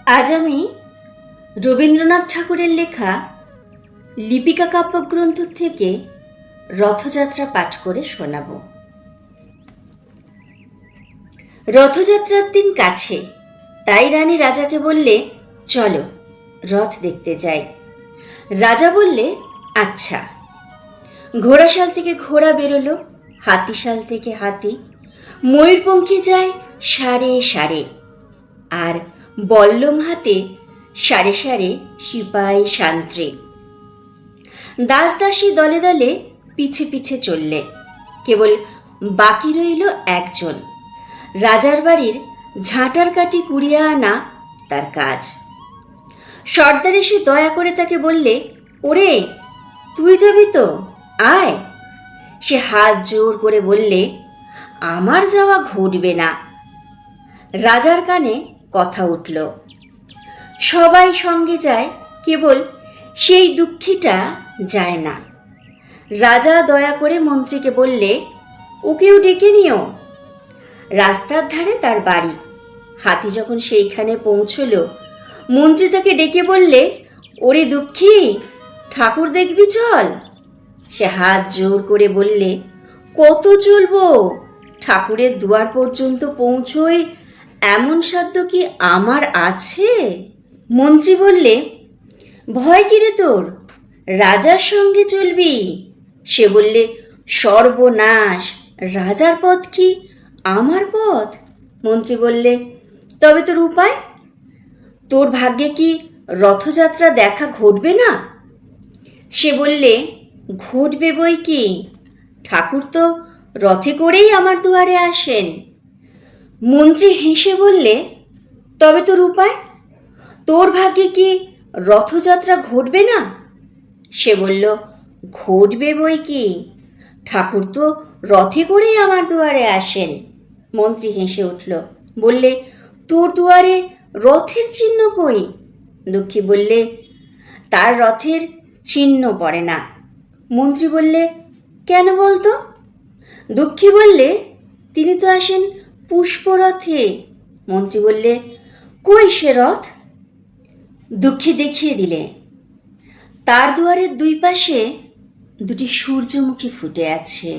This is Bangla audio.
আজ আমি রবীন্দ্রনাথ ঠাকুরের লেখা লিপিকা কাব্যগ্রন্থ থেকে রথযাত্রা পাঠ করে শোনাব। রথযাত্রার দিন কাছে, তাই রানী রাজাকে বললে, চলো রথ দেখতে যাই। রাজা বললে, আচ্ছা। ঘোড়াশাল থেকে ঘোড়া বেরোলো, হাতিশাল থেকে হাতি, ময়ূরপঙ্খী যায় সারে সারে, আর বল্লম হাতে সারে সারে সিপাই শান্ত্রী। দাস দাসী দলে দলে পিছে পিছে চললে, কেবল বাকি রইল একজন, রাজার বাড়ির ঝাঁটার কাঠি কুড়িয়ে আনা তার কাজ। সর্দার এসে দয়া করে তাকে বললে, ওরে তুই যাবি তো, আয়। সে হাত জোর করে বললে, আমার যাওয়া ঘটবে না। রাজার কানে কথা উঠল, সবাই সঙ্গে যায়, কেবল সেই দুঃখীটা যায় না। রাজা দয়া করে মন্ত্রীকে বললে, ওকেও ডেকে নিও। রাস্তার ধারে তার বাড়ি। হাতি যখন সেইখানে পৌঁছল, মন্ত্রী তাকে ডেকে বললে, ওরে দুঃখী, ঠাকুর দেখবি চল। সে হাত জোর করে বললে, কত চলবো, ঠাকুরের দুয়ার পর্যন্ত পৌঁছোয় এমন সাধ্য কি আমার আছে? মন্ত্রী বললে, ভয় কিরে তোর, রাজার সঙ্গে চলবি। সে বললে, সর্বনাশ, রাজার পথ কি আমার পথ? মন্ত্রী বললে, তবে তোর উপায়? তোর ভাগ্যে কি রথযাত্রা দেখা ঘটবে না? সে বললে, ঘটবে বই কি, ঠাকুর তো রথে করেই আমার দুয়ারে আসেন। মন্ত্রী হেসে বললে, তবে তোর উপায়? তোর ভাগ্যে কি রথযাত্রা ঘটবে না? সে বলল, ঘটবে বই কি, ঠাকুর তো রথে করেই আমার দুয়ারে আসেন। মন্ত্রী হেসে উঠল, বললে, তোর দুয়ারে রথের চিহ্ন কই? দুঃখী বললে, তার রথের চিহ্ন পড়ে না। মন্ত্রী বললে, কেন বলতো? দুঃখী বললে, তিনি তো আসেন পুষ্পরথে। মন্ত্রী বললে, কই সে রথ? দুঃখী দেখিয়ে দিলে, তার দুয়ারের দুই পাশে দুটি সূর্যমুখী ফুটে আছে।